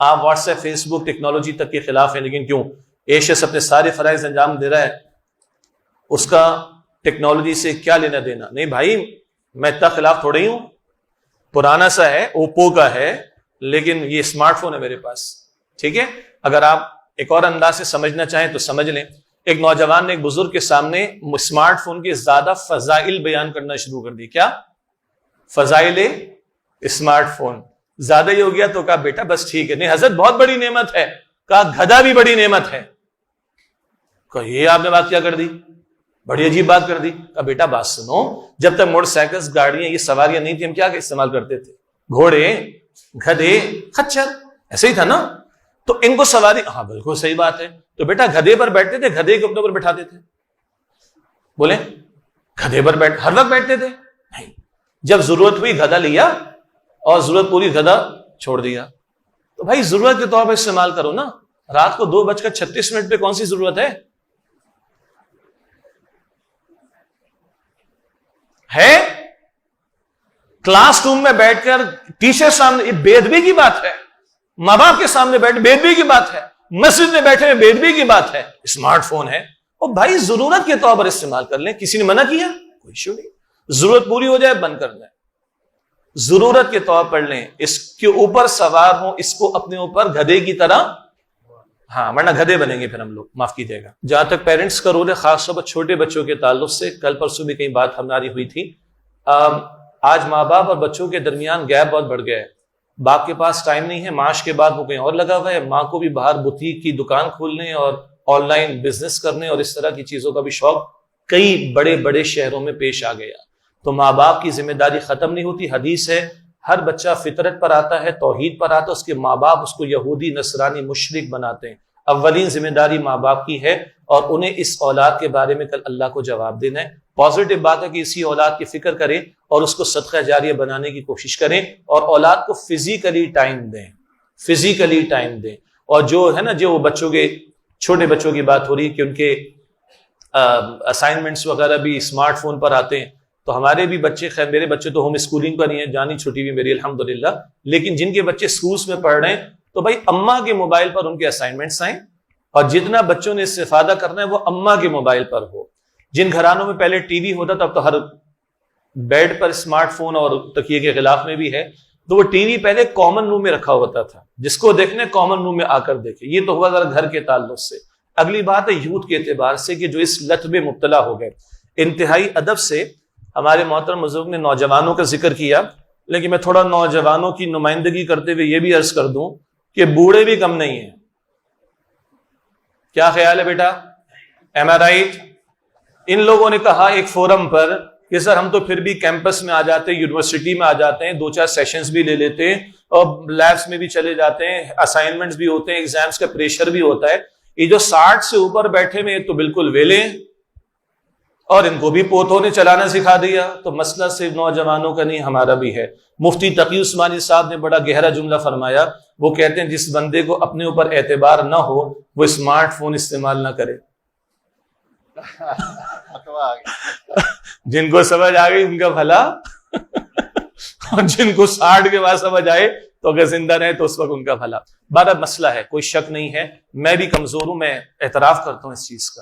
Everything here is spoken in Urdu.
آپ واٹس ایپ فیس بک ٹیکنالوجی تک کے خلاف ہیں، لیکن کیوں؟ ایشیس اپنے سارے فرائض انجام دے رہا ہے، اس کا ٹیکنالوجی سے کیا لینا دینا؟ نہیں بھائی، میں اتنا خلاف تھوڑا ہی ہوں، پرانا سا ہے، اوپو کا ہے، لیکن یہ اسمارٹ فون ہے میرے پاس. ٹھیک ہے، اگر آپ ایک اور انداز سے سمجھنا چاہیں تو سمجھ لیں. ایک نوجوان نے ایک بزرگ کے سامنے اسمارٹ فون کے زیادہ فضائل بیان کرنا شروع کر دی. کیا فضائل اسمارٹ فون؟ زیادہ ہی ہو گیا تو کہا بیٹا بس ٹھیک ہے. نہیں حضرت بہت بڑی نعمت ہے. کہا گدھا بھی بڑی نعمت ہے. کہا یہ آپ نے بات کیا کر دی، بڑی عجیب بات کر دی. کہا بیٹا بات سنو، جب تک موٹر سائیکل گاڑیاں یہ سواریاں نہیں تھی، ہم کیا استعمال کرتے تھے؟ گھوڑے، گدھے، خچر، ایسے ہی تھا نا. تو ان کو سواری، ہاں بالکل صحیح بات ہے. تو بیٹا گدھے پر بیٹھتے تھے، گدھے کے اوپر بٹھاتے تھے؟ بولیں گدھے پر ہر وقت بیٹھتے تھے؟ نہیں. جب ضرورت ہوئی گدھا لیا اور ضرورت پوری گدھا چھوڑ دیا. تو بھائی ضرورت کے طور پر استعمال کرو نا. رات کو 2:36 پہ کون سی ضرورت ہے؟ کلاس روم میں بیٹھ کر ٹیچر سامنے، یہ بے ادبی کی بات ہے. ماں باپ کے سامنے بیٹھ بے ادبی کی بات ہے. مسجد میں بیٹھے بے ادبی کی بات ہے. اسمارٹ فون ہے اور بھائی ضرورت کے طور پر استعمال کر لیں. کسی نے منع کیا؟ کوئی ایشو نہیں. ضرورت پوری ہو جائے بند کر دیں. ضرورت کے طور پر لیں، اس کے اوپر سوار ہوں، اس کو اپنے اوپر گدھے کی طرح، ہاں ورنہ گدھے بنیں گے پھر ہم لوگ، معاف کیجیے گا. جہاں تک پیرنٹس کا رول ہے، خاص طور پر چھوٹے بچوں کے تعلق سے، کل پرسوں بھی کئی بات ہماری ہوئی تھی. آج ماں باپ اور بچوں کے درمیان گیپ بہت بڑھ گیا ہے. باپ کے پاس ٹائم نہیں ہے، معاش کے بعد وہ کہیں اور لگا ہوا ہے. ماں کو بھی باہر بوتیک کی دکان کھولنے اور آن لائن بزنس کرنے اور اس طرح کی چیزوں کا بھی شوق کئی بڑے بڑے شہروں میں پیش آ گیا. تو ماں باپ کی ذمہ داری ختم نہیں ہوتی. حدیث ہے ہر بچہ فطرت پر آتا ہے، توحید پر آتا ہے، اس کے ماں باپ اس کو یہودی، نصرانی، مشرک بناتے ہیں. اولین ذمہ داری ماں باپ کی ہے اور انہیں اس اولاد کے بارے میں کل اللہ کو جواب دینا ہے. پازیٹو بات ہے کہ اسی اولاد کی فکر کریں اور اس کو صدقہ جاریہ بنانے کی کوشش کریں اور اولاد کو فزیکلی ٹائم دیں، فزیکلی ٹائم دیں. اور جو ہے نا، جو بچوں کے، چھوٹے بچوں کی بات ہو رہی ہے کہ ان کے اسائنمنٹس وغیرہ بھی اسمارٹ فون پر آتے ہیں. تو ہمارے بھی بچے، خیر میرے بچے تو ہوم اسکولنگ پر نہیں ہیں، جانی چھٹی بھی میری الحمدللہ، لیکن جن کے بچے سکولز میں پڑھ رہے ہیں تو بھائی اماں کے موبائل پر ان کے اسائنمنٹس آئیں اور جتنا بچوں نے استفادہ کرنا ہے وہ اماں کے موبائل پر ہو. جن گھرانوں میں پہلے ٹی وی ہوتا تھا، اب تو ہر بیڈ پر اسمارٹ فون اور تکیے کے غلاف میں بھی ہے. تو وہ ٹی وی پہلے کامن روم میں رکھا ہوتا تھا، جس کو دیکھنے کامن روم میں آ کر دیکھے. یہ تو ہوا ذرا گھر کے تعلق سے. اگلی بات ہے یوتھ کے اعتبار سے کہ جو اس لت میں مبتلا ہو گئے. انتہائی ادب سے ہمارے محترم بزرگ نے نوجوانوں کا ذکر کیا، لیکن میں تھوڑا نوجوانوں کی نمائندگی کرتے ہوئے یہ بھی عرض کر دوں کہ بوڑھے بھی کم نہیں ہیں. کیا خیال ہے بیٹا؟ ایم آئی رائٹ؟ ان لوگوں نے کہا ایک فورم پر کہ سر ہم تو پھر بھی کیمپس میں آ جاتے ہیں، یونیورسٹی میں آ جاتے ہیں، 2-4 سیشنز بھی لے لیتے ہیں اور لیبس میں بھی چلے جاتے ہیں، اسائنمنٹس بھی ہوتے ہیں، ایگزامس کا پریشر بھی ہوتا ہے. یہ جو 60 سے اوپر بیٹھے میں تو بالکل ویلے ہیں اور ان کو بھی پوتوں نے چلانا سکھا دیا. تو مسئلہ صرف نوجوانوں کا نہیں، ہمارا بھی ہے. مفتی تقی عثمانی صاحب نے بڑا گہرا جملہ فرمایا. وہ کہتے ہیں جس بندے کو اپنے اوپر اعتبار نہ ہو وہ اسمارٹ فون استعمال نہ کرے. جن کو سمجھ آ گئی ان کا بھلا، اور جن کو 60 کے بعد سمجھ آئے تو اگر زندہ رہے تو اس وقت ان کا بھلا. بڑا مسئلہ ہے، کوئی شک نہیں ہے. میں بھی کمزور ہوں، میں اعتراف کرتا ہوں اس چیز کا.